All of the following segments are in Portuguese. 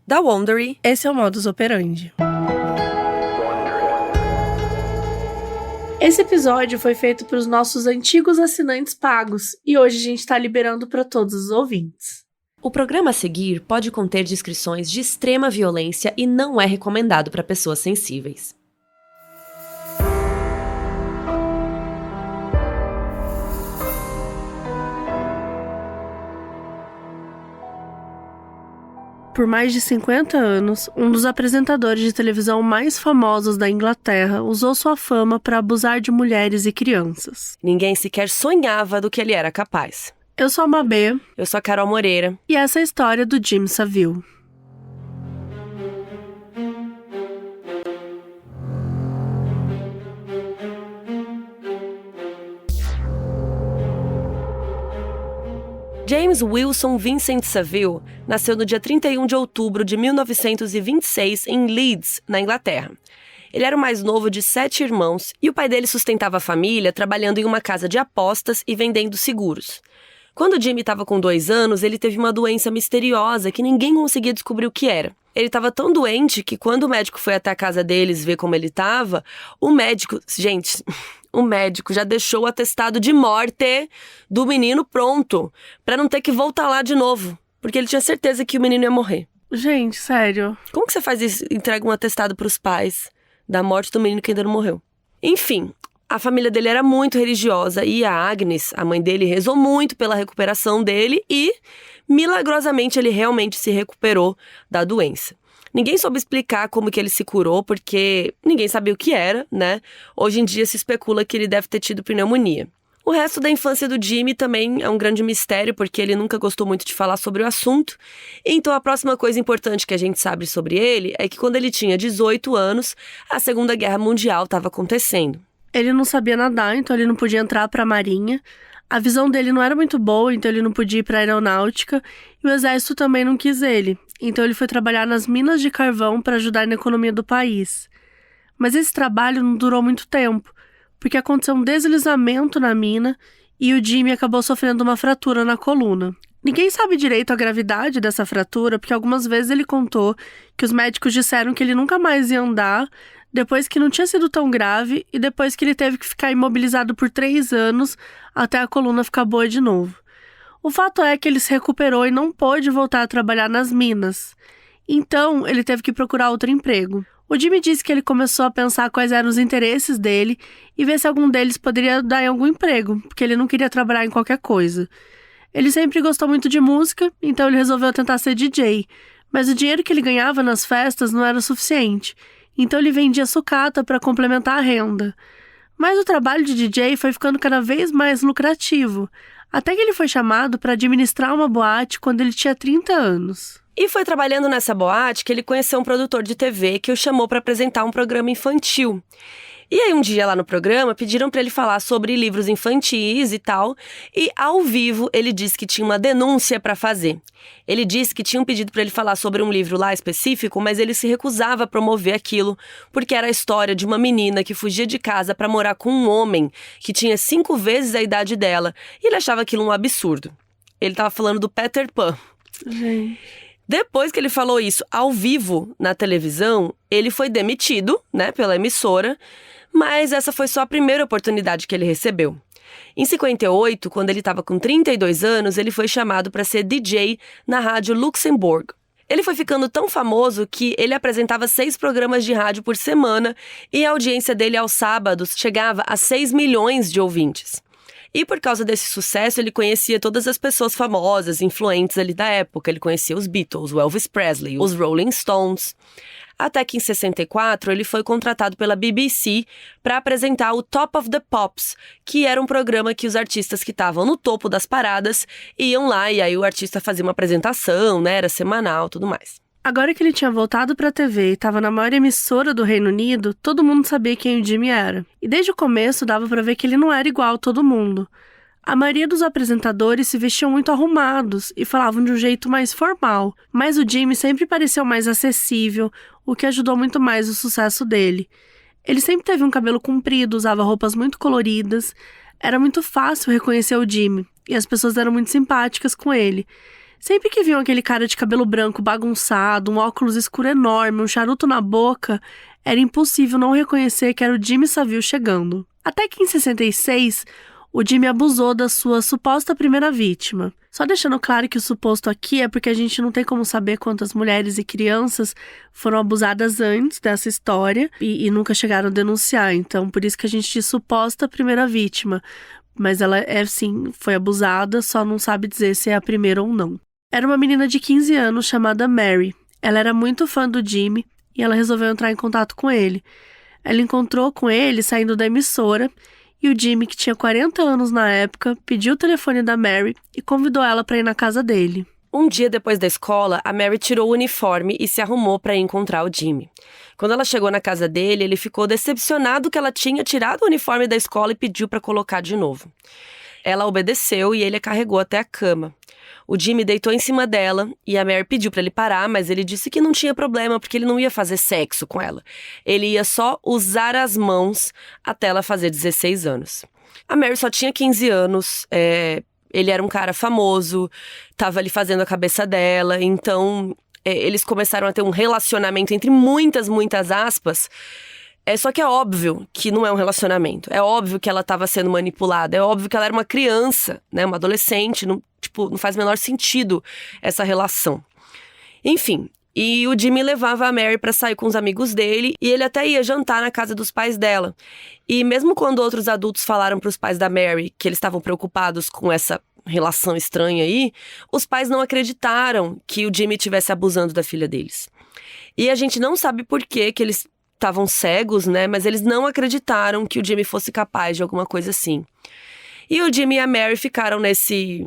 Da Wondery, esse é o Modus Operandi. Esse episódio foi feito para os nossos antigos assinantes pagos e hoje a gente está liberando para todos os ouvintes. O programa a seguir pode conter descrições de extrema violência e não é recomendado para pessoas sensíveis. Por mais de 50 anos, um dos apresentadores de televisão mais famosos da Inglaterra usou sua fama para abusar de mulheres e crianças. Ninguém sequer sonhava do que ele era capaz. Eu sou a Mabê. Eu sou a Carol Moreira. E essa é a história do Jimmy Savile. James Wilson Vincent Savile nasceu no dia 31 de outubro de 1926 em Leeds, na Inglaterra. Ele era o mais novo de 7 irmãos e o pai dele sustentava a família trabalhando em uma casa de apostas e vendendo seguros. Quando Jimmy estava com 2 anos, ele teve uma doença misteriosa que ninguém conseguia descobrir o que era. Ele estava tão doente que quando o médico foi até a casa deles ver como ele estava, o médico já deixou o atestado de morte do menino pronto, para não ter que voltar lá de novo, porque ele tinha certeza que o menino ia morrer. Gente, sério. Como que você faz isso? Entrega um atestado pros pais da morte do menino que ainda não morreu? Enfim, a família dele era muito religiosa e a Agnes, a mãe dele, rezou muito pela recuperação dele e, milagrosamente, ele realmente se recuperou da doença. Ninguém soube explicar como que ele se curou, porque ninguém sabia o que era, né? Hoje em dia se especula que ele deve ter tido pneumonia. O resto da infância do Jimmy também é um grande mistério, porque ele nunca gostou muito de falar sobre o assunto. Então a próxima coisa importante que a gente sabe sobre ele é que quando ele tinha 18 anos, a Segunda Guerra Mundial estava acontecendo. Ele não sabia nadar, então ele não podia entrar para a marinha. A visão dele não era muito boa, então ele não podia ir para a aeronáutica. E o exército também não quis ele. Então ele foi trabalhar nas minas de carvão para ajudar na economia do país. Mas esse trabalho não durou muito tempo, porque aconteceu um deslizamento na mina e o Jimmy acabou sofrendo uma fratura na coluna. Ninguém sabe direito a gravidade dessa fratura, porque algumas vezes ele contou que os médicos disseram que ele nunca mais ia andar, depois que não tinha sido tão grave e depois que ele teve que ficar imobilizado por 3 anos até a coluna ficar boa de novo. O fato é que ele se recuperou e não pôde voltar a trabalhar nas minas. Então, ele teve que procurar outro emprego. O Jimmy disse que ele começou a pensar quais eram os interesses dele e ver se algum deles poderia dar em algum emprego, porque ele não queria trabalhar em qualquer coisa. Ele sempre gostou muito de música, então ele resolveu tentar ser DJ, mas o dinheiro que ele ganhava nas festas não era o suficiente, então ele vendia sucata para complementar a renda. Mas o trabalho de DJ foi ficando cada vez mais lucrativo, até que ele foi chamado para administrar uma boate quando ele tinha 30 anos. E foi trabalhando nessa boate que ele conheceu um produtor de TV que o chamou para apresentar um programa infantil. E aí um dia lá no programa pediram para ele falar sobre livros infantis e tal, e ao vivo ele disse que tinha uma denúncia para fazer. Ele disse que tinham pedido para ele falar sobre um livro lá específico, mas ele se recusava a promover aquilo, porque era a história de uma menina que fugia de casa para morar com um homem que tinha 5 vezes a idade dela, e ele achava aquilo um absurdo. Ele estava falando do Peter Pan. Depois que ele falou isso ao vivo na televisão, ele foi demitido, né, pela emissora, mas essa foi só a primeira oportunidade que ele recebeu. Em 58, quando ele estava com 32 anos, ele foi chamado para ser DJ na rádio Luxembourg. Ele foi ficando tão famoso que ele apresentava 6 programas de rádio por semana e a audiência dele aos sábados chegava a 6 milhões de ouvintes. E por causa desse sucesso, ele conhecia todas as pessoas famosas, influentes ali da época. Ele conhecia os Beatles, o Elvis Presley, os Rolling Stones. Até que em 64, ele foi contratado pela BBC para apresentar o Top of the Pops, que era um programa que os artistas que estavam no topo das paradas iam lá e aí o artista fazia uma apresentação, né? Era semanal, tudo mais. Agora que ele tinha voltado para a TV e estava na maior emissora do Reino Unido, todo mundo sabia quem o Jimmy era. E desde o começo dava para ver que ele não era igual a todo mundo. A maioria dos apresentadores se vestiam muito arrumados e falavam de um jeito mais formal, mas o Jimmy sempre pareceu mais acessível, o que ajudou muito mais o sucesso dele. Ele sempre teve um cabelo comprido, usava roupas muito coloridas, era muito fácil reconhecer o Jimmy, e as pessoas eram muito simpáticas com ele. Sempre que viam aquele cara de cabelo branco bagunçado, um óculos escuro enorme, um charuto na boca, era impossível não reconhecer que era o Jimmy Savile chegando. Até que em 66, o Jimmy abusou da sua suposta primeira vítima. Só deixando claro que o suposto aqui é porque a gente não tem como saber quantas mulheres e crianças foram abusadas antes dessa história e nunca chegaram a denunciar. Então, por isso que a gente diz suposta primeira vítima. Mas ela sim, foi abusada, só não sabe dizer se é a primeira ou não. Era uma menina de 15 anos chamada Mary. Ela era muito fã do Jimmy e ela resolveu entrar em contato com ele. Ela encontrou com ele saindo da emissora e o Jimmy, que tinha 40 anos na época, pediu o telefone da Mary e convidou ela para ir na casa dele. Um dia depois da escola, a Mary tirou o uniforme e se arrumou para ir encontrar o Jimmy. Quando ela chegou na casa dele, ele ficou decepcionado que ela tinha tirado o uniforme da escola e pediu para colocar de novo. Ela obedeceu e ele a carregou até a cama. O Jimmy deitou em cima dela e a Mary pediu para ele parar, mas ele disse que não tinha problema porque ele não ia fazer sexo com ela. Ele ia só usar as mãos até ela fazer 16 anos. A Mary só tinha 15 anos, ele era um cara famoso, tava ali fazendo a cabeça dela, então eles começaram a ter um relacionamento entre muitas aspas. Só que é óbvio que não é um relacionamento. É óbvio que ela estava sendo manipulada. É óbvio que ela era uma criança, né? Uma adolescente. Não faz o menor sentido essa relação. Enfim, e o Jimmy levava a Mary para sair com os amigos dele. E ele até ia jantar na casa dos pais dela. E mesmo quando outros adultos falaram para os pais da Mary que eles estavam preocupados com essa relação estranha aí, os pais não acreditaram que o Jimmy estivesse abusando da filha deles. E a gente não sabe por que eles estavam cegos, né? Mas eles não acreditaram que o Jimmy fosse capaz de alguma coisa assim. E o Jimmy e a Mary ficaram nesse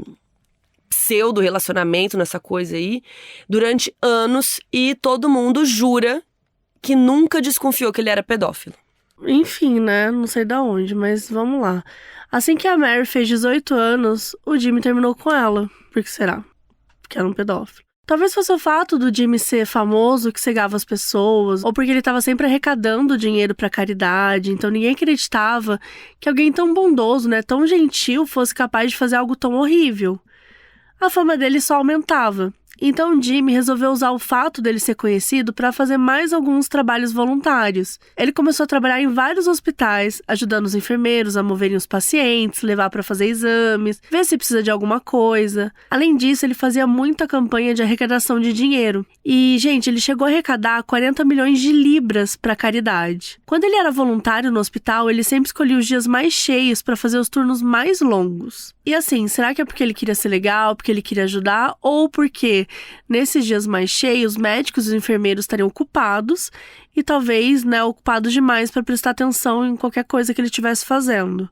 pseudo-relacionamento, nessa coisa aí, durante anos, e todo mundo jura que nunca desconfiou que ele era pedófilo. Enfim, né? Não sei de onde, mas vamos lá. Assim que a Mary fez 18 anos, o Jimmy terminou com ela. Por que será? Porque era um pedófilo. Talvez fosse o fato do Jimmy ser famoso, que cegava as pessoas, ou porque ele estava sempre arrecadando dinheiro para caridade, então ninguém acreditava que alguém tão bondoso, né, tão gentil, fosse capaz de fazer algo tão horrível. A fama dele só aumentava. Então Jimmy resolveu usar o fato dele ser conhecido para fazer mais alguns trabalhos voluntários. Ele começou a trabalhar em vários hospitais, ajudando os enfermeiros a moverem os pacientes, levar para fazer exames, ver se precisa de alguma coisa. Além disso, ele fazia muita campanha de arrecadação de dinheiro. E, gente, ele chegou a arrecadar 40 milhões de libras para caridade. Quando ele era voluntário no hospital, ele sempre escolhia os dias mais cheios para fazer os turnos mais longos. E assim, será que é porque ele queria ser legal, porque ele queria ajudar, ou porque nesses dias mais cheios, médicos e os enfermeiros estariam ocupados e talvez, né, ocupados demais para prestar atenção em qualquer coisa que ele estivesse fazendo.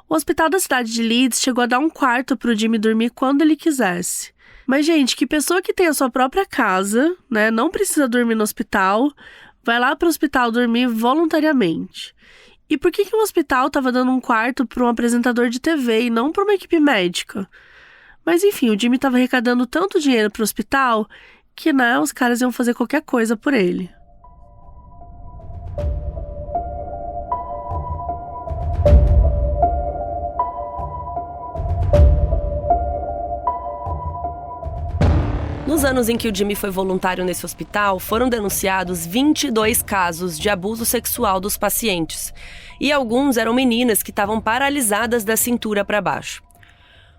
O hospital da cidade de Leeds chegou a dar um quarto para o Jimmy dormir quando ele quisesse. Mas, gente, que pessoa que tem a sua própria casa, né, não precisa dormir no hospital, vai lá para o hospital dormir voluntariamente. E por que um hospital estava dando um quarto para um apresentador de TV e não para uma equipe médica? Mas enfim, o Jimmy estava arrecadando tanto dinheiro para o hospital que, né, os caras iam fazer qualquer coisa por ele. Nos anos em que o Jimmy foi voluntário nesse hospital, foram denunciados 22 casos de abuso sexual dos pacientes. E alguns eram meninas que estavam paralisadas da cintura para baixo.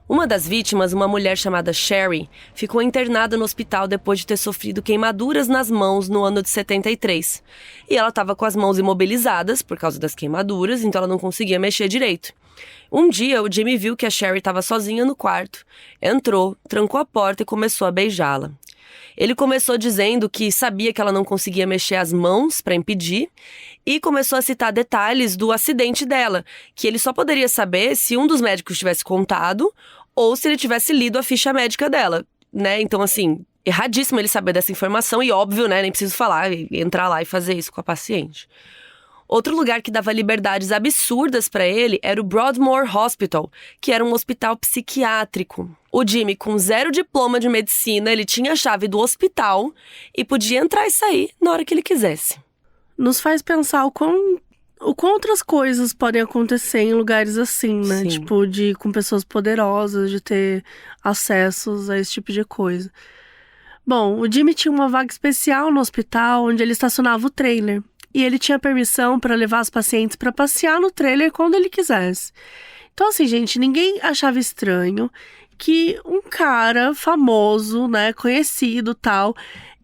Uma das vítimas, uma mulher chamada Sherry, ficou internada no hospital depois de ter sofrido queimaduras nas mãos no ano de 73. E ela estava com as mãos imobilizadas por causa das queimaduras, então ela não conseguia mexer direito. Um dia, o Jimmy viu que a Sherry estava sozinha no quarto, entrou, trancou a porta e começou a beijá-la. Ele começou dizendo que sabia que ela não conseguia mexer as mãos para impedir e começou a citar detalhes do acidente dela, que ele só poderia saber se um dos médicos tivesse contado ou se ele tivesse lido a ficha médica dela, né? Então, assim, erradíssimo ele saber dessa informação e óbvio, né? Nem preciso falar, entrar lá e fazer isso com a paciente. Outro lugar que dava liberdades absurdas para ele era o Broadmoor Hospital, que era um hospital psiquiátrico. O Jimmy, com 0 diploma de medicina, ele tinha a chave do hospital e podia entrar e sair na hora que ele quisesse. Nos faz pensar o quão o quão outras coisas podem acontecer em lugares assim, né? Sim. Tipo, com pessoas poderosas, de ter acessos a esse tipo de coisa. Bom, o Jimmy tinha uma vaga especial no hospital onde ele estacionava o trailer. E ele tinha permissão para levar os pacientes para passear no trailer quando ele quisesse. Então, assim, gente, ninguém achava estranho que um cara famoso, né, conhecido, tal,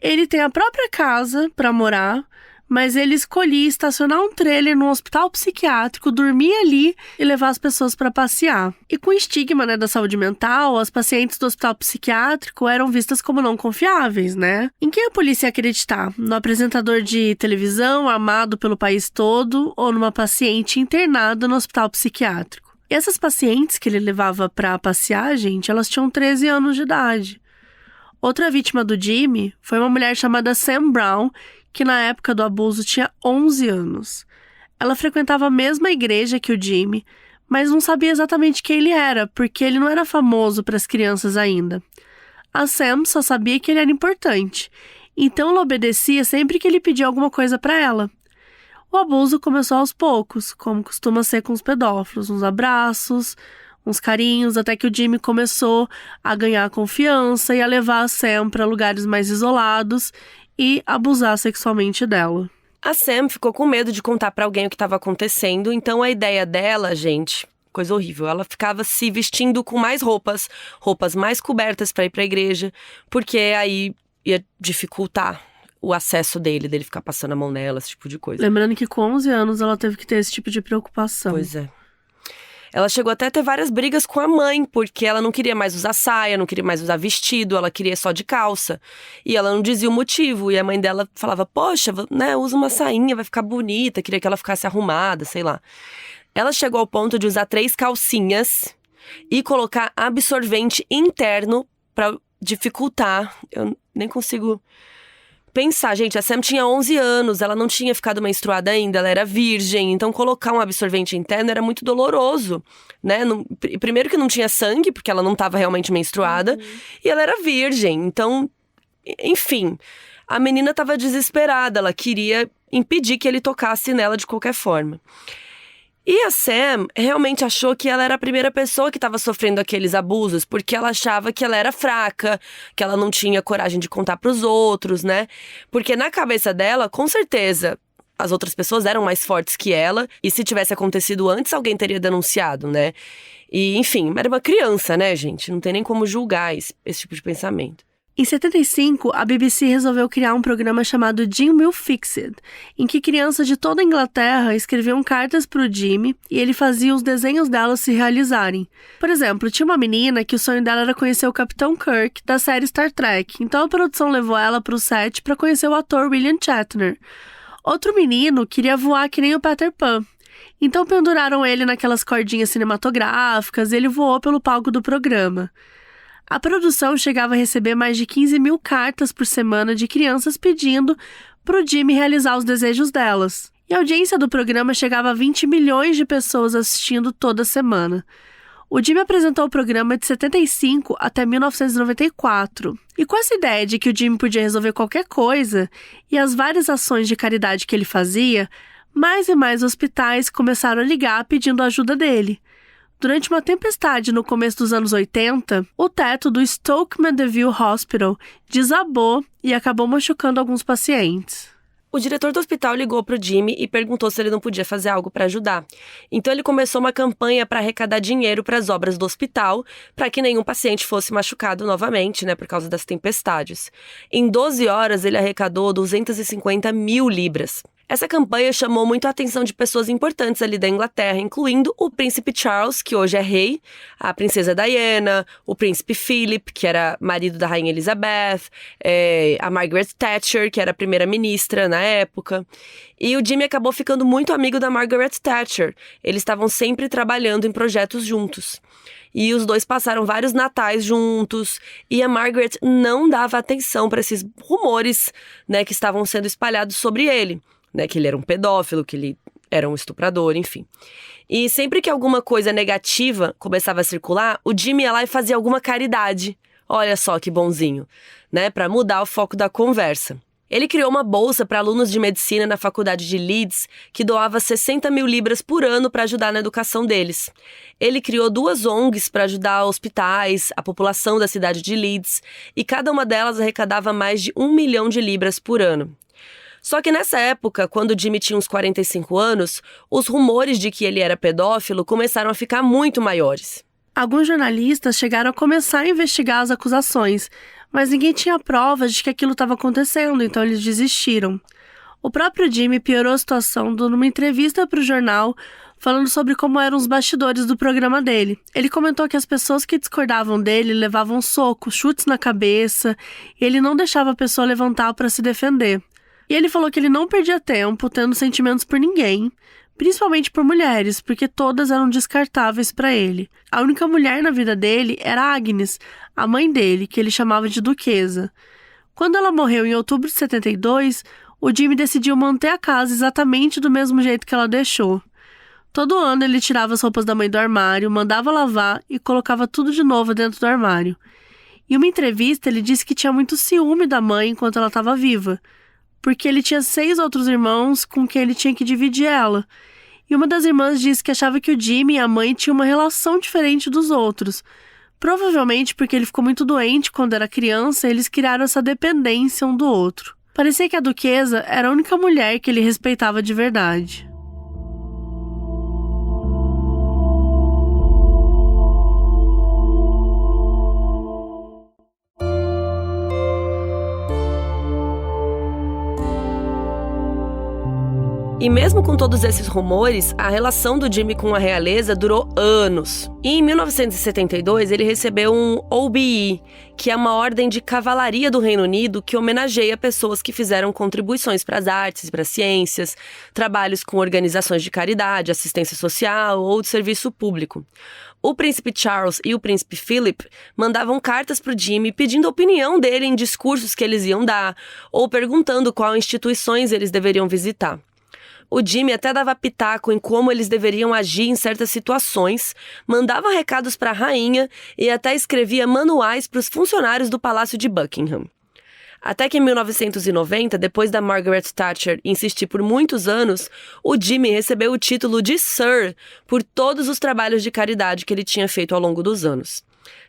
ele tem a própria casa para morar, mas ele escolhia estacionar um trailer num hospital psiquiátrico, dormir ali e levar as pessoas para passear. E com o estigma, né, da saúde mental, as pacientes do hospital psiquiátrico eram vistas como não confiáveis, né? Em quem a polícia ia acreditar? No apresentador de televisão amado pelo país todo ou numa paciente internada no hospital psiquiátrico? E essas pacientes que ele levava para passear, gente, elas tinham 13 anos de idade. Outra vítima do Jimmy foi uma mulher chamada Sam Brown, que na época do abuso tinha 11 anos. Ela frequentava a mesma igreja que o Jimmy, mas não sabia exatamente quem ele era, porque ele não era famoso para as crianças ainda. A Sam só sabia que ele era importante, então ela obedecia sempre que ele pedia alguma coisa para ela. O abuso começou aos poucos, como costuma ser com os pedófilos, uns abraços, uns carinhos, até que o Jimmy começou a ganhar confiança e a levar a Sam para lugares mais isolados e abusar sexualmente dela. A Sam ficou com medo de contar pra alguém o que estava acontecendo, então a ideia dela, gente, coisa horrível, ela ficava se vestindo com mais roupas mais cobertas pra ir pra igreja, porque aí ia dificultar o acesso dele ficar passando a mão nela, esse tipo de coisa. Lembrando que com 11 anos ela teve que ter esse tipo de preocupação. Pois é. Ela chegou até a ter várias brigas com a mãe, porque ela não queria mais usar saia, não queria mais usar vestido, ela queria só de calça. E ela não dizia o motivo, e a mãe dela falava, poxa, né, usa uma sainha, vai ficar bonita, queria que ela ficasse arrumada, sei lá. Ela chegou ao ponto de usar 3 calcinhas e colocar absorvente interno pra dificultar. Eu nem consigo pensar, gente, a Sam tinha 11 anos, ela não tinha ficado menstruada ainda, ela era virgem, então colocar um absorvente interno era muito doloroso, né? Primeiro que não tinha sangue, porque ela não estava realmente menstruada, e ela era virgem, então, enfim, a menina estava desesperada, ela queria impedir que ele tocasse nela de qualquer forma. E a Sam realmente achou que ela era a primeira pessoa que estava sofrendo aqueles abusos, porque ela achava que ela era fraca, que ela não tinha coragem de contar para os outros, né? Porque na cabeça dela, com certeza, as outras pessoas eram mais fortes que ela, e se tivesse acontecido antes, alguém teria denunciado, né? E, enfim, era uma criança, né, gente? Não tem nem como julgar esse tipo de pensamento. Em 75, a BBC resolveu criar um programa chamado Jim Will Fix It, em que crianças de toda a Inglaterra escreviam cartas para o Jimmy e ele fazia os desenhos delas se realizarem. Por exemplo, tinha uma menina que o sonho dela era conhecer o Capitão Kirk da série Star Trek, então a produção levou ela para o set para conhecer o ator William Shatner. Outro menino queria voar que nem o Peter Pan, então penduraram ele naquelas cordinhas cinematográficas e ele voou pelo palco do programa. A produção chegava a receber mais de 15 mil cartas por semana de crianças pedindo para o Jimmy realizar os desejos delas. E a audiência do programa chegava a 20 milhões de pessoas assistindo toda semana. O Jimmy apresentou o programa de 75 até 1994. E com essa ideia de que o Jimmy podia resolver qualquer coisa e as várias ações de caridade que ele fazia, mais e mais hospitais começaram a ligar pedindo a ajuda dele. Durante uma tempestade no começo dos anos 80, o teto do Stoke Mandeville Hospital desabou e acabou machucando alguns pacientes. O diretor do hospital ligou para o Jimmy e perguntou se ele não podia fazer algo para ajudar. Então ele começou uma campanha para arrecadar dinheiro para as obras do hospital, para que nenhum paciente fosse machucado novamente, né, por causa das tempestades. Em 12 horas ele arrecadou 250 mil libras. Essa campanha chamou muito a atenção de pessoas importantes ali da Inglaterra, incluindo o príncipe Charles, que hoje é rei, a princesa Diana, o príncipe Philip, que era marido da rainha Elizabeth, a Margaret Thatcher, que era a primeira-ministra na época. E o Jimmy acabou ficando muito amigo da Margaret Thatcher. Eles estavam sempre trabalhando em projetos juntos. E os dois passaram vários natais juntos. E a Margaret não dava atenção para esses rumores, né, que estavam sendo espalhados sobre ele. Né, que ele era um pedófilo, que ele era um estuprador, enfim. E sempre que alguma coisa negativa começava a circular, o Jimmy ia lá e fazia alguma caridade. Olha só que bonzinho, né, para mudar o foco da conversa. Ele criou uma bolsa para alunos de medicina na faculdade de Leeds, que doava 60 mil libras por ano para ajudar na educação deles. Ele criou 2 ONGs para ajudar hospitais, a população da cidade de Leeds, e cada uma delas arrecadava mais de 1 milhão de libras por ano. Só que nessa época, quando Jimmy tinha uns 45 anos, os rumores de que ele era pedófilo começaram a ficar muito maiores. Alguns jornalistas chegaram a começar a investigar as acusações, mas ninguém tinha provas de que aquilo estava acontecendo, então eles desistiram. O próprio Jimmy piorou a situação dando uma entrevista para o jornal, falando sobre como eram os bastidores do programa dele. Ele comentou que as pessoas que discordavam dele levavam socos, chutes na cabeça, e ele não deixava a pessoa levantar para se defender. E ele falou que ele não perdia tempo tendo sentimentos por ninguém, principalmente por mulheres, porque todas eram descartáveis para ele. A única mulher na vida dele era Agnes, a mãe dele, que ele chamava de Duquesa. Quando ela morreu em outubro de 72, o Jimmy decidiu manter a casa exatamente do mesmo jeito que ela deixou. Todo ano ele tirava as roupas da mãe do armário, mandava lavar e colocava tudo de novo dentro do armário. Em uma entrevista, ele disse que tinha muito ciúme da mãe enquanto ela estava viva, porque ele tinha 6 outros irmãos com quem ele tinha que dividir ela. E uma das irmãs disse que achava que o Jimmy e a mãe tinham uma relação diferente dos outros. Provavelmente porque ele ficou muito doente quando era criança e eles criaram essa dependência um do outro. Parecia que a Duquesa era a única mulher que ele respeitava de verdade. E mesmo com todos esses rumores, a relação do Jimmy com a realeza durou anos. E em 1972, ele recebeu um OBE, que é uma ordem de cavalaria do Reino Unido que homenageia pessoas que fizeram contribuições para as artes, para as ciências, trabalhos com organizações de caridade, assistência social ou de serviço público. O príncipe Charles e o príncipe Philip mandavam cartas para o Jimmy pedindo a opinião dele em discursos que eles iam dar, ou perguntando quais instituições eles deveriam visitar. O Jimmy até dava pitaco em como eles deveriam agir em certas situações, mandava recados para a rainha e até escrevia manuais para os funcionários do Palácio de Buckingham. Até que em 1990, depois da Margaret Thatcher insistir por muitos anos, o Jimmy recebeu o título de Sir por todos os trabalhos de caridade que ele tinha feito ao longo dos anos.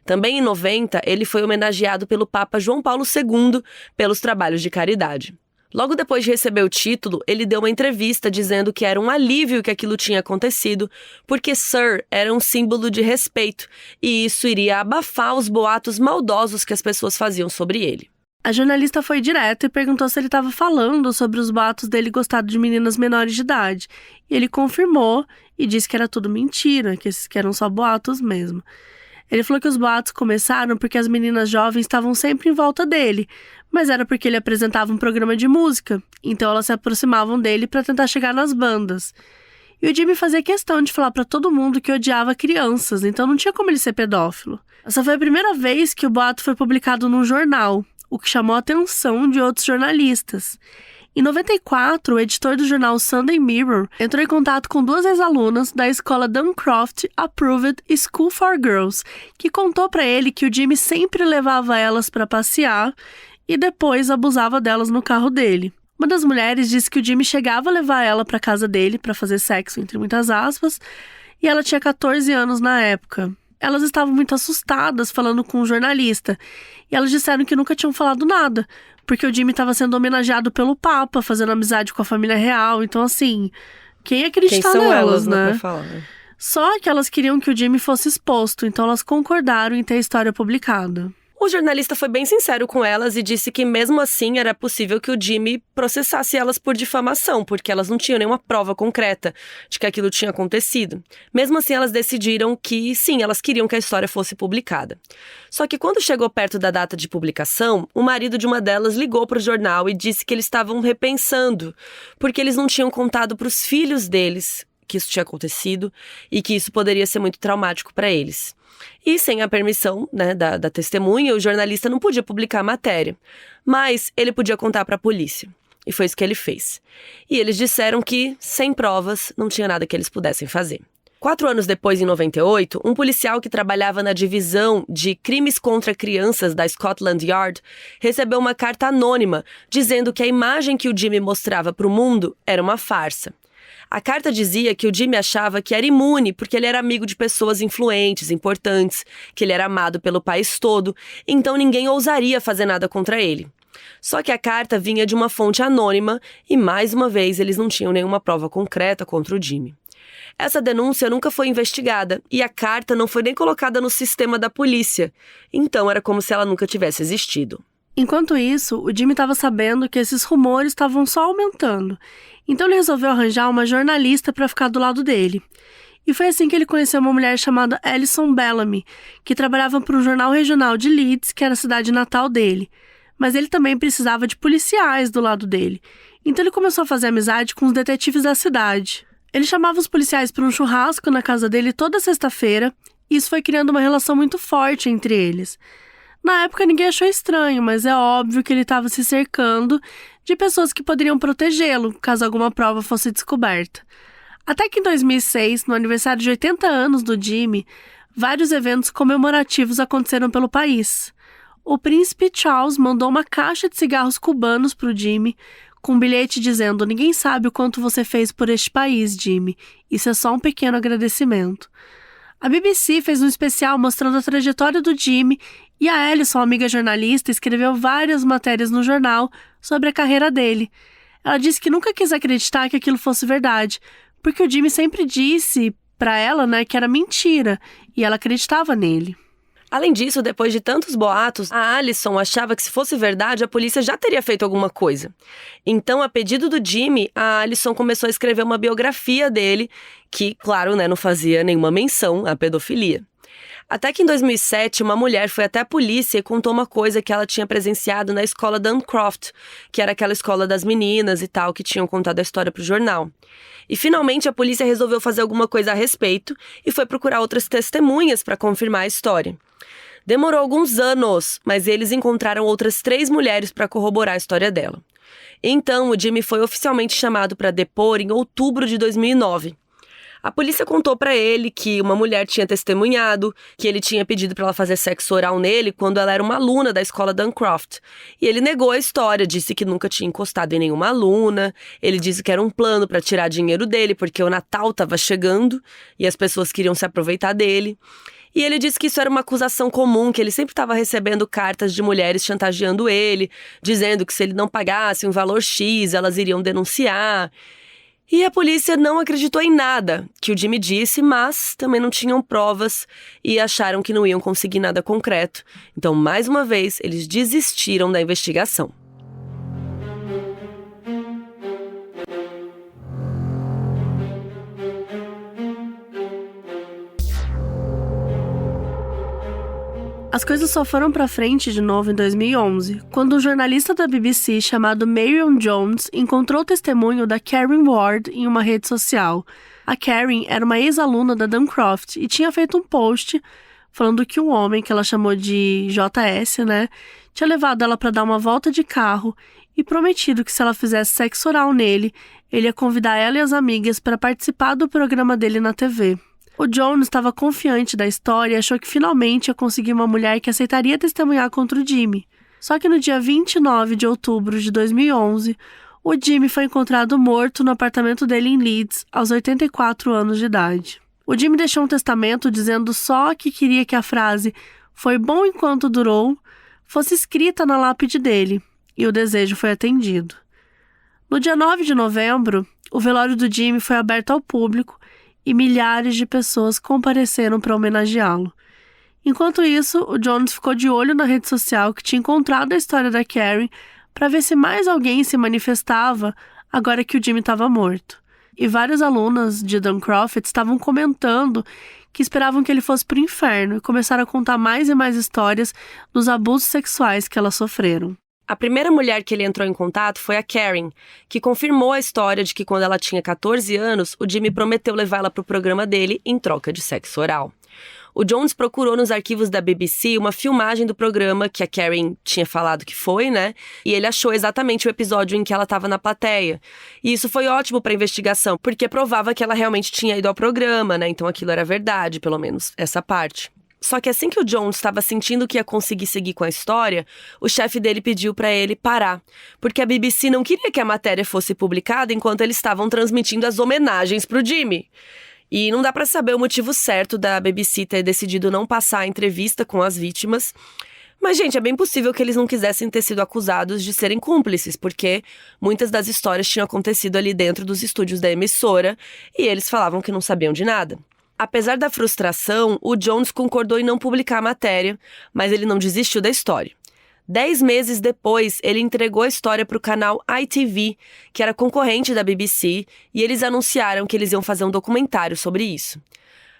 Também em 90, ele foi homenageado pelo Papa João Paulo II pelos trabalhos de caridade. Logo depois de receber o título, ele deu uma entrevista dizendo que era um alívio que aquilo tinha acontecido, porque Sir era um símbolo de respeito, e isso iria abafar os boatos maldosos que as pessoas faziam sobre ele. A jornalista foi direta e perguntou se ele estava falando sobre os boatos dele gostar de meninas menores de idade. E ele confirmou e disse que era tudo mentira, que eram só boatos mesmo. Ele falou que os boatos começaram porque as meninas jovens estavam sempre em volta dele, mas era porque ele apresentava um programa de música, então elas se aproximavam dele para tentar chegar nas bandas. E o Jimmy fazia questão de falar para todo mundo que odiava crianças, então não tinha como ele ser pedófilo. Essa foi a primeira vez que o boato foi publicado num jornal, o que chamou a atenção de outros jornalistas. Em 94, o editor do jornal Sunday Mirror entrou em contato com 2 ex-alunas da escola Duncroft Approved School for Girls, que contou para ele que o Jimmy sempre levava elas para passear e depois abusava delas no carro dele. Uma das mulheres disse que o Jimmy chegava a levar ela para casa dele para fazer sexo, entre muitas aspas, e ela tinha 14 anos na época. Elas estavam muito assustadas falando com um jornalista, e elas disseram que nunca tinham falado nada, porque o Jimmy estava sendo homenageado pelo Papa, fazendo amizade com a família real. Então, assim, quem acreditar Quem são nelas, elas, né? Pra falar, né? Só que elas queriam que o Jimmy fosse exposto, então elas concordaram em ter a história publicada. O jornalista foi bem sincero com elas e disse que mesmo assim era possível que o Jimmy processasse elas por difamação, porque elas não tinham nenhuma prova concreta de que aquilo tinha acontecido. Mesmo assim, elas decidiram que sim, elas queriam que a história fosse publicada. Só que quando chegou perto da data de publicação, o marido de uma delas ligou para o jornal e disse que eles estavam repensando, porque eles não tinham contado para os filhos deles que isso tinha acontecido e que isso poderia ser muito traumático para eles. E sem a permissão, né, da testemunha, o jornalista não podia publicar a matéria. Mas ele podia contar para a polícia. E foi isso que ele fez. E eles disseram que, sem provas, não tinha nada que eles pudessem fazer. 4 anos depois, em 98, um policial que trabalhava na divisão de crimes contra crianças da Scotland Yard recebeu uma carta anônima dizendo que a imagem que o Jimmy mostrava para o mundo era uma farsa. A carta dizia que o Jimmy achava que era imune porque ele era amigo de pessoas influentes, importantes, que ele era amado pelo país todo, então ninguém ousaria fazer nada contra ele. Só que a carta vinha de uma fonte anônima e, mais uma vez, eles não tinham nenhuma prova concreta contra o Jimmy. Essa denúncia nunca foi investigada e a carta não foi nem colocada no sistema da polícia, então era como se ela nunca tivesse existido. Enquanto isso, o Jimmy estava sabendo que esses rumores estavam só aumentando, então ele resolveu arranjar uma jornalista para ficar do lado dele. E foi assim que ele conheceu uma mulher chamada Alison Bellamy, que trabalhava para um jornal regional de Leeds, que era a cidade natal dele. Mas ele também precisava de policiais do lado dele, então ele começou a fazer amizade com os detetives da cidade. Ele chamava os policiais para um churrasco na casa dele toda sexta-feira, e isso foi criando uma relação muito forte entre eles. Na época ninguém achou estranho, mas é óbvio que ele estava se cercando de pessoas que poderiam protegê-lo, caso alguma prova fosse descoberta. Até que em 2006, no aniversário de 80 anos do Jimmy, vários eventos comemorativos aconteceram pelo país. O príncipe Charles mandou uma caixa de cigarros cubanos para o Jimmy, com um bilhete dizendo: "Ninguém sabe o quanto você fez por este país, Jimmy. Isso é só um pequeno agradecimento." A BBC fez um especial mostrando a trajetória do Jimmy e a Alison, amiga jornalista, escreveu várias matérias no jornal sobre a carreira dele. Ela disse que nunca quis acreditar que aquilo fosse verdade, porque o Jimmy sempre disse para ela, que era mentira, e ela acreditava nele. Além disso, depois de tantos boatos, a Alison achava que se fosse verdade, a polícia já teria feito alguma coisa. Então, a pedido do Jimmy, a Alison começou a escrever uma biografia dele, que, claro, não fazia nenhuma menção à pedofilia. Até que em 2007, uma mulher foi até a polícia e contou uma coisa que ela tinha presenciado na escola Duncroft, que era aquela escola das meninas e tal, que tinham contado a história para o jornal. E finalmente a polícia resolveu fazer alguma coisa a respeito e foi procurar outras testemunhas para confirmar a história. Demorou alguns anos, mas eles encontraram outras 3 mulheres para corroborar a história dela. Então, o Jimmy foi oficialmente chamado para depor em outubro de 2009. A polícia contou para ele que uma mulher tinha testemunhado, que ele tinha pedido para ela fazer sexo oral nele quando ela era uma aluna da escola Duncroft. E ele negou a história, disse que nunca tinha encostado em nenhuma aluna. Ele disse que era um plano para tirar dinheiro dele, porque o Natal estava chegando e as pessoas queriam se aproveitar dele. E ele disse que isso era uma acusação comum, que ele sempre estava recebendo cartas de mulheres chantageando ele, dizendo que se ele não pagasse um valor X, elas iriam denunciar. E a polícia não acreditou em nada que o Jimmy disse, mas também não tinham provas e acharam que não iam conseguir nada concreto. Então, mais uma vez, eles desistiram da investigação. As coisas só foram pra frente de novo em 2011, quando um jornalista da BBC chamado Marion Jones encontrou o testemunho da Karen Ward em uma rede social. A Karen era uma ex-aluna da Duncroft e tinha feito um post falando que um homem, que ela chamou de JS, tinha levado ela pra dar uma volta de carro e prometido que se ela fizesse sexo oral nele, ele ia convidar ela e as amigas para participar do programa dele na TV. O Jones estava confiante da história e achou que finalmente ia conseguir uma mulher que aceitaria testemunhar contra o Jimmy. Só que no dia 29 de outubro de 2011, o Jimmy foi encontrado morto no apartamento dele em Leeds, aos 84 anos de idade. O Jimmy deixou um testamento dizendo só que queria que a frase "foi bom enquanto durou" fosse escrita na lápide dele, e o desejo foi atendido. No dia 9 de novembro, o velório do Jimmy foi aberto ao público e milhares de pessoas compareceram para homenageá-lo. Enquanto isso, o Jones ficou de olho na rede social que tinha encontrado a história da Karen para ver se mais alguém se manifestava agora que o Jimmy estava morto. E várias alunas de Duncroft estavam comentando que esperavam que ele fosse para o inferno e começaram a contar mais e mais histórias dos abusos sexuais que elas sofreram. A primeira mulher que ele entrou em contato foi a Karen, que confirmou a história de que quando ela tinha 14 anos, o Jimmy prometeu levá-la para o programa dele em troca de sexo oral. O Jones procurou nos arquivos da BBC uma filmagem do programa que a Karen tinha falado que foi, né? E ele achou exatamente o episódio em que ela estava na plateia. E isso foi ótimo para a investigação, porque provava que ela realmente tinha ido ao programa, né? Então aquilo era verdade, pelo menos essa parte. Só que assim que o Jones estava sentindo que ia conseguir seguir com a história, o chefe dele pediu para ele parar, porque a BBC não queria que a matéria fosse publicada enquanto eles estavam transmitindo as homenagens pro Jimmy. E não dá para saber o motivo certo da BBC ter decidido não passar a entrevista com as vítimas. Mas, gente, é bem possível que eles não quisessem ter sido acusados de serem cúmplices, porque muitas das histórias tinham acontecido ali dentro dos estúdios da emissora e eles falavam que não sabiam de nada. Apesar da frustração, o Jones concordou em não publicar a matéria, mas ele não desistiu da história. 10 meses depois, ele entregou a história para o canal ITV, que era concorrente da BBC, e eles anunciaram que eles iam fazer um documentário sobre isso.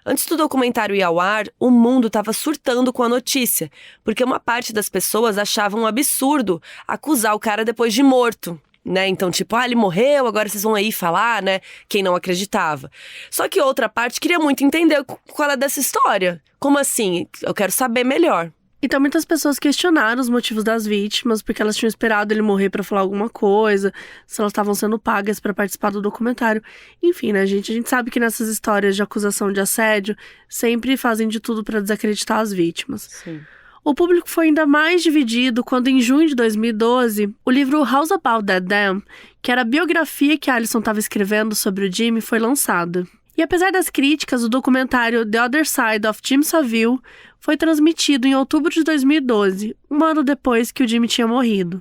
Antes do documentário ir ao ar, o mundo estava surtando com a notícia, porque uma parte das pessoas achava um absurdo acusar o cara depois de morto. Né? Então, tipo, ele morreu, agora vocês vão aí falar, né? Quem não acreditava. Só que outra parte queria muito entender qual é dessa história. Como assim? Eu quero saber melhor. Então, muitas pessoas questionaram os motivos das vítimas, porque elas tinham esperado ele morrer pra falar alguma coisa, se elas estavam sendo pagas pra participar do documentário. Enfim, né, gente? A gente sabe que nessas histórias de acusação de assédio, sempre fazem de tudo pra desacreditar as vítimas. Sim. O público foi ainda mais dividido quando, em junho de 2012, o livro Hows About That Dam, que era a biografia que Alison estava escrevendo sobre o Jimmy, foi lançado. E apesar das críticas, o documentário The Other Side of Jim Savile foi transmitido em outubro de 2012, um ano depois que o Jimmy tinha morrido.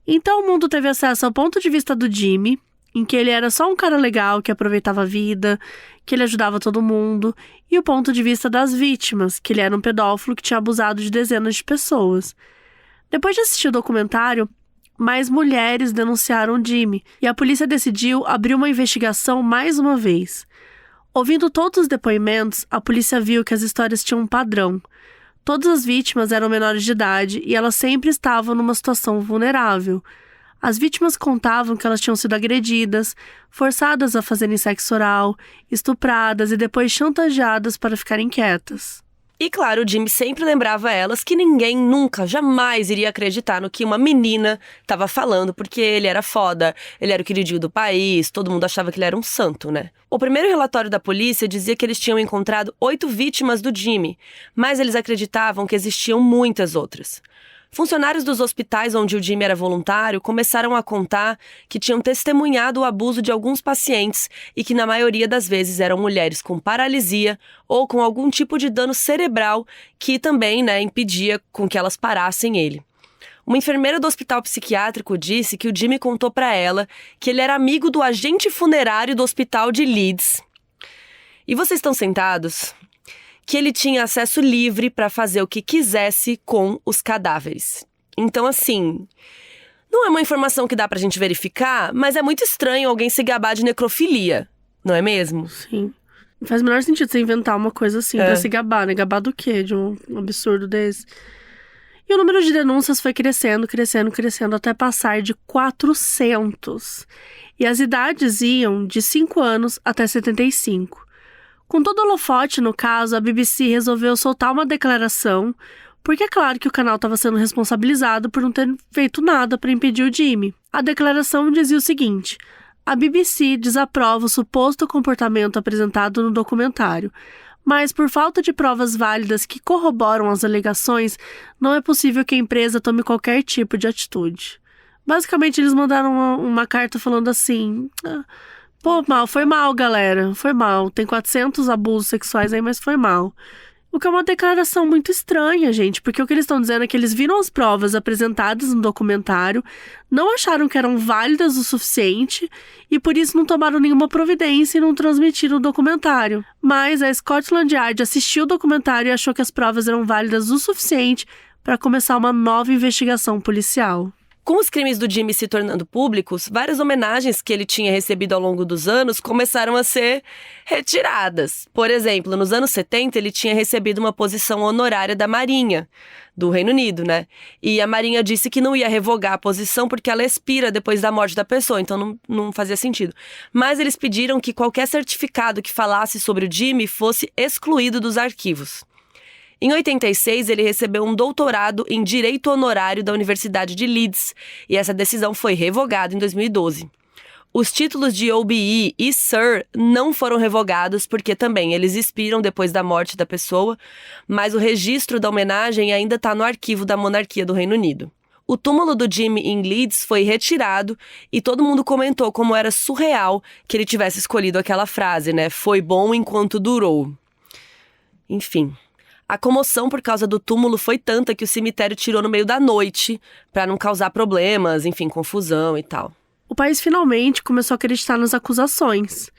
Então o mundo teve acesso ao ponto de vista do Jimmy, em que ele era só um cara legal que aproveitava a vida, que ele ajudava todo mundo, e o ponto de vista das vítimas, que ele era um pedófilo que tinha abusado de dezenas de pessoas. Depois de assistir o documentário, mais mulheres denunciaram Jimmy, e a polícia decidiu abrir uma investigação mais uma vez. Ouvindo todos os depoimentos, a polícia viu que as histórias tinham um padrão. Todas as vítimas eram menores de idade e elas sempre estavam numa situação vulnerável. As vítimas contavam que elas tinham sido agredidas, forçadas a fazerem sexo oral, estupradas e depois chantageadas para ficarem quietas. E claro, o Jimmy sempre lembrava a elas que ninguém nunca, jamais iria acreditar no que uma menina estava falando, porque ele era foda, ele era o queridinho do país, todo mundo achava que ele era um santo, né? O primeiro relatório da polícia dizia que eles tinham encontrado 8 vítimas do Jimmy, mas eles acreditavam que existiam muitas outras. Funcionários dos hospitais onde o Jimmy era voluntário começaram a contar que tinham testemunhado o abuso de alguns pacientes e que na maioria das vezes eram mulheres com paralisia ou com algum tipo de dano cerebral que também, impedia com que elas parassem ele. Uma enfermeira do hospital psiquiátrico disse que o Jimmy contou para ela que ele era amigo do agente funerário do hospital de Leeds. E vocês estão sentados? Que ele tinha acesso livre para fazer o que quisesse com os cadáveres. Então, assim, não é uma informação que dá pra gente verificar, mas é muito estranho alguém se gabar de necrofilia, não é mesmo? Sim. Não faz o menor sentido você inventar uma coisa assim pra se gabar, né? Gabar do quê? De um absurdo desse. E o número de denúncias foi crescendo, até passar de 400. E as idades iam de 5 anos até 75. Com todo o holofote no caso, a BBC resolveu soltar uma declaração, porque é claro que o canal estava sendo responsabilizado por não ter feito nada para impedir o Jimmy. A declaração dizia o seguinte: a BBC desaprova o suposto comportamento apresentado no documentário, mas por falta de provas válidas que corroboram as alegações, não é possível que a empresa tome qualquer tipo de atitude. Basicamente, eles mandaram uma carta falando assim: pô, foi mal, galera, foi mal. Tem 400 abusos sexuais aí, mas foi mal. O que é uma declaração muito estranha, gente, porque o que eles estão dizendo é que eles viram as provas apresentadas no documentário, não acharam que eram válidas o suficiente e por isso não tomaram nenhuma providência e não transmitiram o documentário. Mas a Scotland Yard assistiu o documentário e achou que as provas eram válidas o suficiente para começar uma nova investigação policial. Com os crimes do Jimmy se tornando públicos, várias homenagens que ele tinha recebido ao longo dos anos começaram a ser retiradas. Por exemplo, nos anos 70, ele tinha recebido uma posição honorária da Marinha, do Reino Unido, né? E a Marinha disse que não ia revogar a posição porque ela expira depois da morte da pessoa, então não fazia sentido. Mas eles pediram que qualquer certificado que falasse sobre o Jimmy fosse excluído dos arquivos. Em 86, ele recebeu um doutorado em Direito Honorário da Universidade de Leeds, e essa decisão foi revogada em 2012. Os títulos de OBE e Sir não foram revogados porque também eles expiram depois da morte da pessoa, mas o registro da homenagem ainda está no arquivo da monarquia do Reino Unido. O túmulo do Jimmy em Leeds foi retirado e todo mundo comentou como era surreal que ele tivesse escolhido aquela frase, né? Foi bom enquanto durou. Enfim, a comoção por causa do túmulo foi tanta que o cemitério tirou no meio da noite para não causar problemas, enfim, confusão e tal. O país finalmente começou a acreditar nas acusações.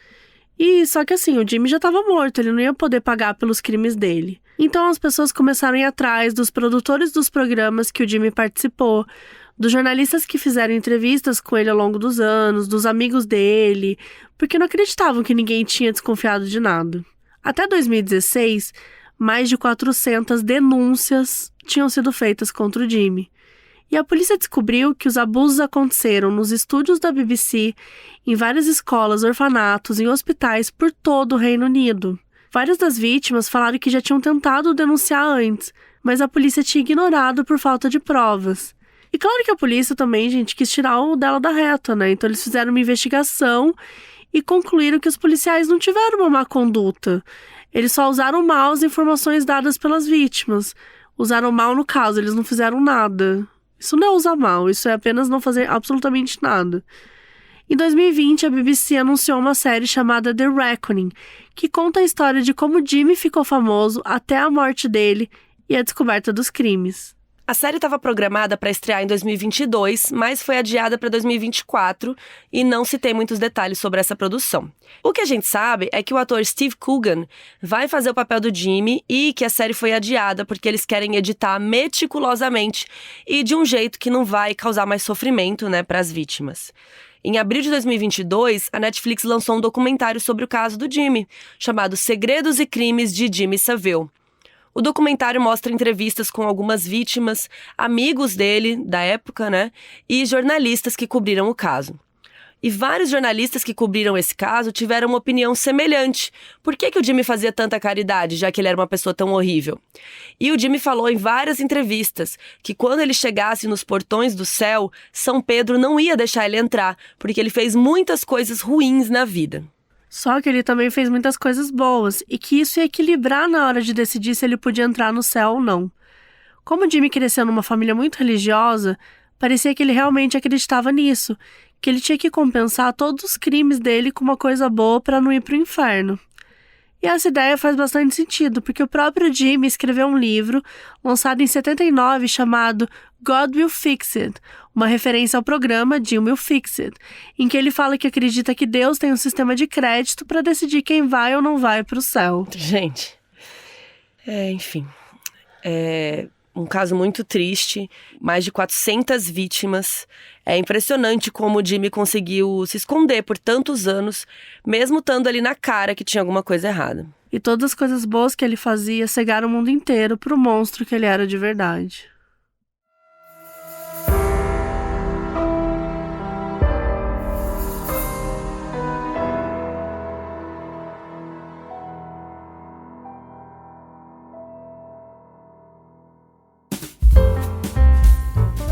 E só que assim, o Jimmy já estava morto, ele não ia poder pagar pelos crimes dele. Então as pessoas começaram a ir atrás dos produtores dos programas que o Jimmy participou, dos jornalistas que fizeram entrevistas com ele ao longo dos anos, dos amigos dele, porque não acreditavam que ninguém tinha desconfiado de nada. Até 2016, mais de 400 denúncias tinham sido feitas contra o Jimmy. E a polícia descobriu que os abusos aconteceram nos estúdios da BBC, em várias escolas, orfanatos, em hospitais por todo o Reino Unido. Várias das vítimas falaram que já tinham tentado denunciar antes, mas a polícia tinha ignorado por falta de provas. E claro que a polícia também, gente, quis tirar o dela da reta, né? Então eles fizeram uma investigação e concluíram que os policiais não tiveram uma má conduta. Eles só usaram mal as informações dadas pelas vítimas. Usaram mal no caso, eles não fizeram nada. Isso não é usar mal, isso é apenas não fazer absolutamente nada. Em 2020, a BBC anunciou uma série chamada The Reckoning, que conta a história de como Jimmy ficou famoso até a morte dele e a descoberta dos crimes. A série estava programada para estrear em 2022, mas foi adiada para 2024 e não se tem muitos detalhes sobre essa produção. O que a gente sabe é que o ator Steve Coogan vai fazer o papel do Jimmy e que a série foi adiada porque eles querem editar meticulosamente e de um jeito que não vai causar mais sofrimento, né, para as vítimas. Em abril de 2022, a Netflix lançou um documentário sobre o caso do Jimmy, chamado Segredos e Crimes de Jimmy Savile. O documentário mostra entrevistas com algumas vítimas, amigos dele, da época, né? E jornalistas que cobriram o caso. E vários jornalistas que cobriram esse caso tiveram uma opinião semelhante. Por que o Jimmy fazia tanta caridade, já que ele era uma pessoa tão horrível? E o Jimmy falou em várias entrevistas que quando ele chegasse nos portões do céu, São Pedro não ia deixar ele entrar, porque ele fez muitas coisas ruins na vida. Só que ele também fez muitas coisas boas e que isso ia equilibrar na hora de decidir se ele podia entrar no céu ou não. Como Jimmy cresceu numa família muito religiosa, parecia que ele realmente acreditava nisso, que ele tinha que compensar todos os crimes dele com uma coisa boa para não ir para o inferno. E essa ideia faz bastante sentido, porque o próprio Jimmy escreveu um livro, lançado em 79, chamado God Will Fix It, uma referência ao programa Jim Will Fix It, em que ele fala que acredita que Deus tem um sistema de crédito para decidir quem vai ou não vai para o céu. Gente, enfim, um caso muito triste, mais de 400 vítimas. É impressionante como o Jimmy conseguiu se esconder por tantos anos, mesmo estando ali na cara que tinha alguma coisa errada. E todas as coisas boas que ele fazia cegaram o mundo inteiro pro monstro que ele era de verdade.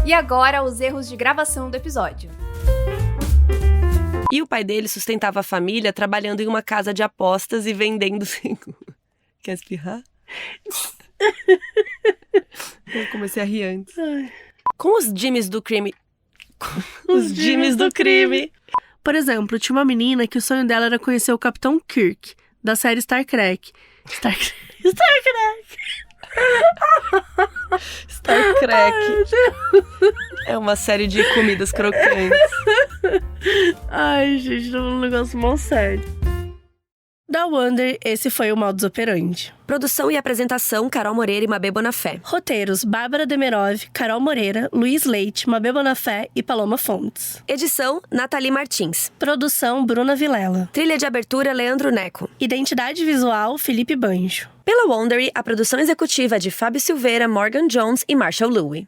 E agora, os erros de gravação do episódio. E o pai dele sustentava a família trabalhando em uma casa de apostas e vendendo seguro. Quer espirrar? Eu comecei a rir antes. Com os Jimmys do crime... Os Jimmys do crime. Por exemplo, tinha uma menina que o sonho dela era conhecer o Capitão Kirk, da série Star Trek. Star Trek. É uma série de comidas crocantes. Ai, gente, tô falando um negócio mal sério. Da Wonder, esse foi o Modus Operandi. Produção e apresentação, Carol Moreira e Mabê Bonafé. Roteiros, Bárbara Demerov, Carol Moreira, Luiz Leite, Mabê Bonafé e Paloma Fontes. Edição, Nathalie Martins. Produção, Bruna Vilela. Trilha de abertura, Leandro Neco. Identidade visual, Felipe Banjo. Pela Wondery, a produção executiva é de Fábio Silveira, Morgan Jones e Marshall Louie.